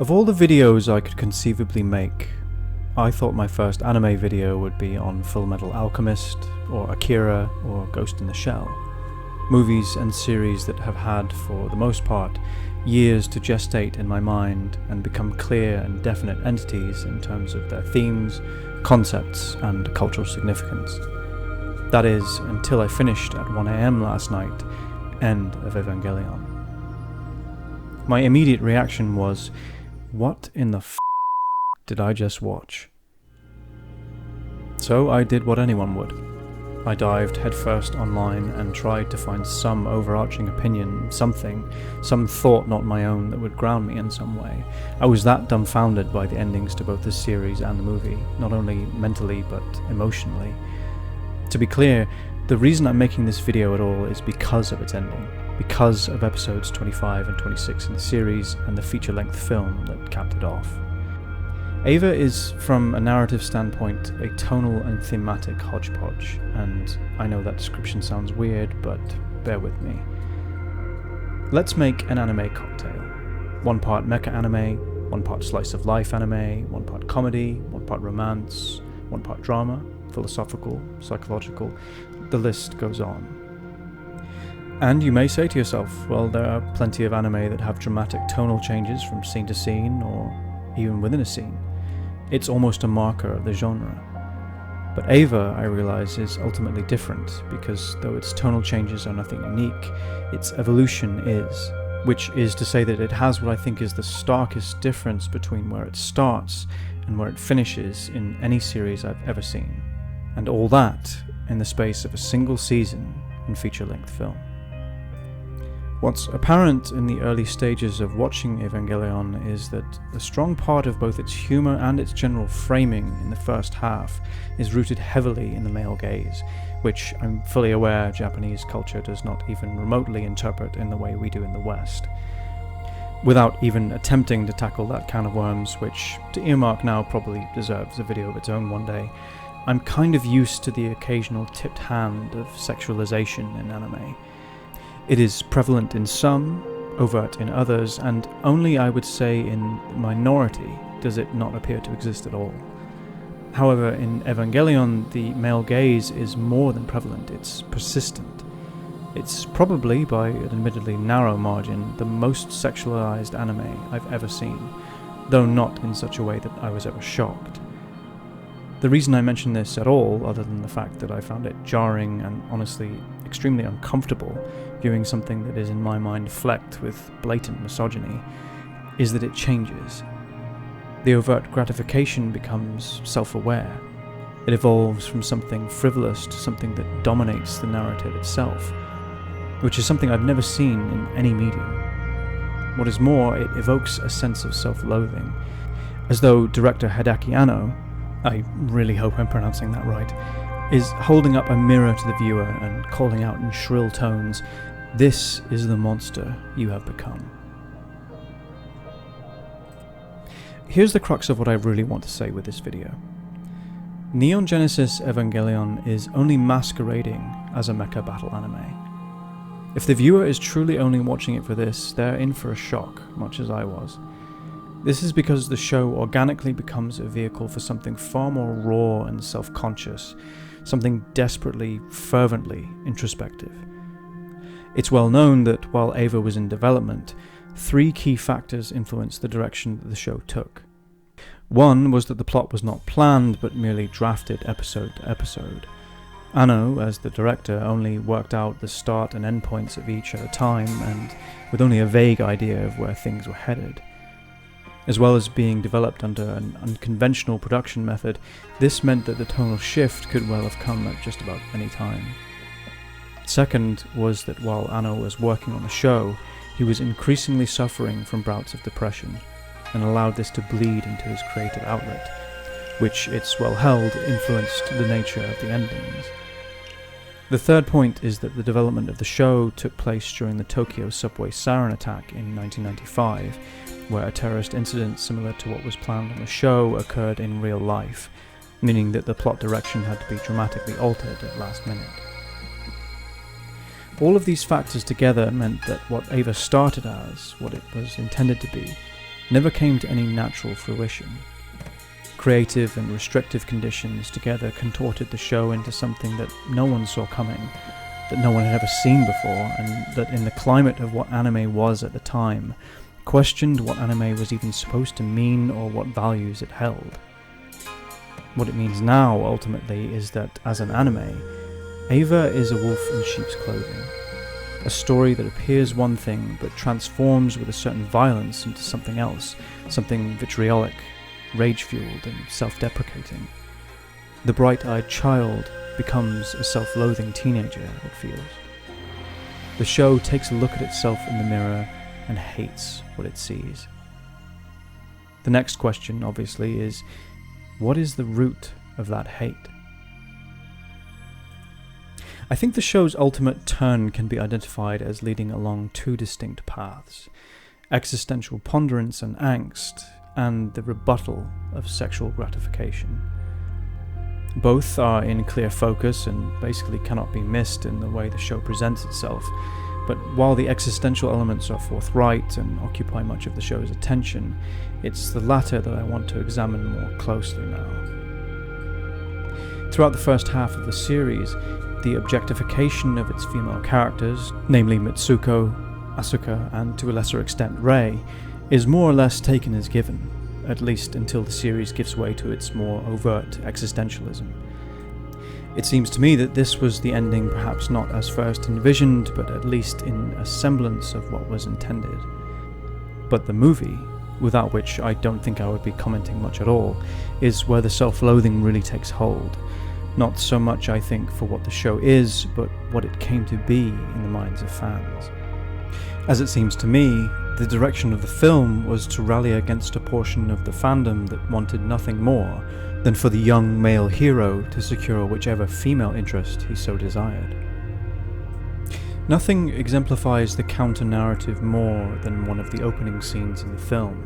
Of all the videos I could conceivably make, I thought my first anime video would be on Fullmetal Alchemist, or Akira, or Ghost in the Shell. Movies and series that have had, for the most part, years to gestate in my mind and become clear and definite entities in terms of their themes, concepts, and cultural significance. That is, until I finished at 1 AM last night, End of Evangelion. My immediate reaction was, what in the did I just watch? So I did what anyone would. I dived headfirst online and tried to find some overarching opinion, some thought not my own that would ground me in some way. I was that dumbfounded by the endings to both the series and the movie, not only mentally but emotionally. To be clear, the reason I'm making this video at all is because of its ending, because of episodes 25 and 26 in the series and the feature-length film that capped it off. Eva is, from a narrative standpoint, a tonal and thematic hodgepodge, and I know that description sounds weird, but bear with me. Let's make an anime cocktail. 1 part mecha anime, 1 part slice of life anime, 1 part comedy, 1 part romance, 1 part drama, philosophical, psychological, the list goes on. And you may say to yourself, well, there are plenty of anime that have dramatic tonal changes from scene to scene, or even within a scene. It's almost a marker of the genre. But Eva, I realise, is ultimately different, because though its tonal changes are nothing unique, its evolution is, which is to say that it has what I think is the starkest difference between where it starts and where it finishes in any series I've ever seen. And all that in the space of a single season and feature-length film. What's apparent in the early stages of watching Evangelion is that a strong part of both its humour and its general framing in the first half is rooted heavily in the male gaze, which I'm fully aware Japanese culture does not even remotely interpret in the way we do in the West. Without even attempting to tackle that can of worms, which to earmark now probably deserves a video of its own one day, I'm kind of used to the occasional tipped hand of sexualization in anime. It is prevalent in some, overt in others, and only, I would say, in minority does it not appear to exist at all. However, in Evangelion, the male gaze is more than prevalent, it's persistent. It's probably, by an admittedly narrow margin, the most sexualized anime I've ever seen, though not in such a way that I was ever shocked. The reason I mention this at all, other than the fact that I found it jarring and honestly extremely uncomfortable, viewing something that is in my mind flecked with blatant misogyny, is that it changes. The overt gratification becomes self-aware. It evolves from something frivolous to something that dominates the narrative itself, which is something I've never seen in any medium. What is more, it evokes a sense of self-loathing, as though director Hideaki Anno, I really hope I'm pronouncing that right, is holding up a mirror to the viewer and calling out in shrill tones, "This is the monster you have become." Here's the crux of what I really want to say with this video. Neon Genesis Evangelion is only masquerading as a mecha battle anime. If the viewer is truly only watching it for this, they're in for a shock, much as I was. This is because the show organically becomes a vehicle for something far more raw and self-conscious, something desperately, fervently introspective. It's well known that while Eva was in development, 3 key factors influenced the direction that the show took. One was that the plot was not planned, but merely drafted episode to episode. Anno, as the director, only worked out the start and end points of each at a time, and with only a vague idea of where things were headed. As well as being developed under an unconventional production method, this meant that the tonal shift could well have come at just about any time. Second was that while Anno was working on the show, he was increasingly suffering from bouts of depression, and allowed this to bleed into his creative outlet, which, it's well held, influenced the nature of the endings. The third point is that the development of the show took place during the Tokyo subway sarin attack in 1995, where a terrorist incident similar to what was planned on the show occurred in real life, meaning that the plot direction had to be dramatically altered at last minute. All of these factors together meant that what Eva started as, what it was intended to be, never came to any natural fruition. Creative and restrictive conditions together contorted the show into something that no one saw coming, that no one had ever seen before, and that in the climate of what anime was at the time, questioned what anime was even supposed to mean or what values it held. What it means now, ultimately, is that as an anime, Eva is a wolf in sheep's clothing. A story that appears one thing but transforms with a certain violence into something else, something vitriolic, rage-fueled and self-deprecating. The bright-eyed child becomes a self-loathing teenager, it feels. The show takes a look at itself in the mirror and hates what it sees. The next question, obviously, is what is the root of that hate? I think the show's ultimate turn can be identified as leading along two distinct paths: existential ponderance and angst, and the rebuttal of sexual gratification. Both are in clear focus and basically cannot be missed in the way the show presents itself, but while the existential elements are forthright and occupy much of the show's attention, it's the latter that I want to examine more closely now. Throughout the first half of the series, the objectification of its female characters, namely Mitsuko, Asuka, and to a lesser extent Rei, is more or less taken as given, at least until the series gives way to its more overt existentialism. It seems to me that this was the ending perhaps not as first envisioned, but at least in a semblance of what was intended. But the movie, without which I don't think I would be commenting much at all, is where the self-loathing really takes hold. Not so much, I think, for what the show is, but what it came to be in the minds of fans. As it seems to me, the direction of the film was to rally against a portion of the fandom that wanted nothing more than for the young male hero to secure whichever female interest he so desired. Nothing exemplifies the counter-narrative more than one of the opening scenes in the film,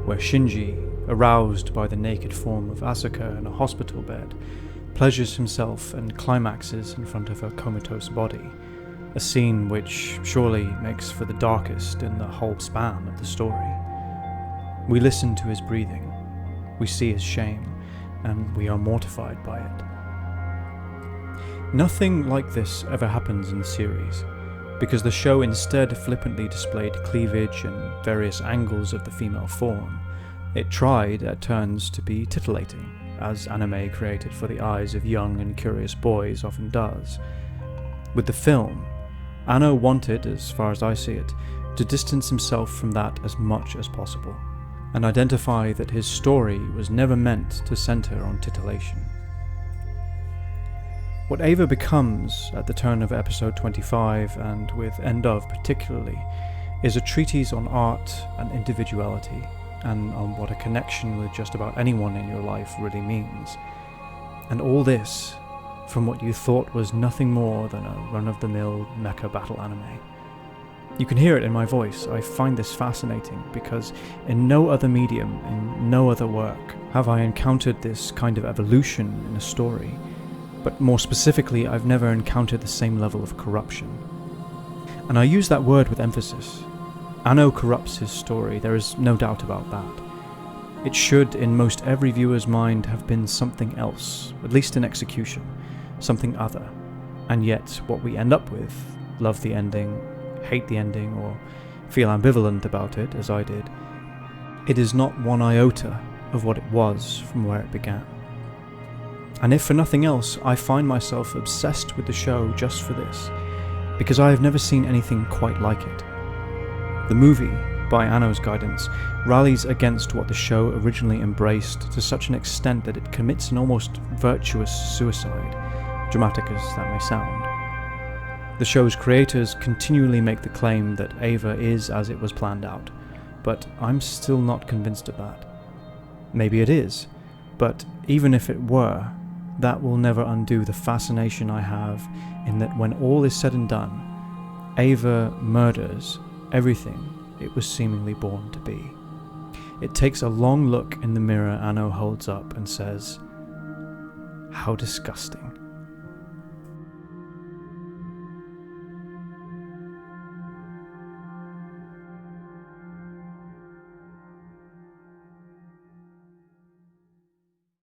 where Shinji, aroused by the naked form of Asuka in a hospital bed, pleasures himself and climaxes in front of her comatose body, a scene which surely makes for the darkest in the whole span of the story. We listen to his breathing, we see his shame, and we are mortified by it. Nothing like this ever happens in the series, because the show instead flippantly displayed cleavage and various angles of the female form. It tried, at turns, to be titillating, as anime created for the eyes of young and curious boys often does. With the film, Anno wanted, as far as I see it, to distance himself from that as much as possible, and identify that his story was never meant to centre on titillation. What Eva becomes at the turn of episode 25, and with End of particularly, is a treatise on art and individuality, and on what a connection with just about anyone in your life really means. And all this from what you thought was nothing more than a run-of-the-mill mecha battle anime. You can hear it in my voice. I find this fascinating because in no other medium, in no other work, have I encountered this kind of evolution in a story. But more specifically, I've never encountered the same level of corruption. And I use that word with emphasis. Anno corrupts his story, there is no doubt about that. It should, in most every viewer's mind, have been something else, at least in execution, something other. And yet, what we end up with, love the ending, hate the ending, or feel ambivalent about it, as I did, it is not one iota of what it was from where it began. And if for nothing else, I find myself obsessed with the show just for this, because I have never seen anything quite like it. The movie, by Anno's guidance, rallies against what the show originally embraced to such an extent that it commits an almost virtuous suicide, dramatic as that may sound. The show's creators continually make the claim that Eva is as it was planned out, but I'm still not convinced of that. Maybe it is, but even if it were, that will never undo the fascination I have in that when all is said and done, Eva murders everything it was seemingly born to be. It takes a long look in the mirror Anno holds up and says, "How disgusting."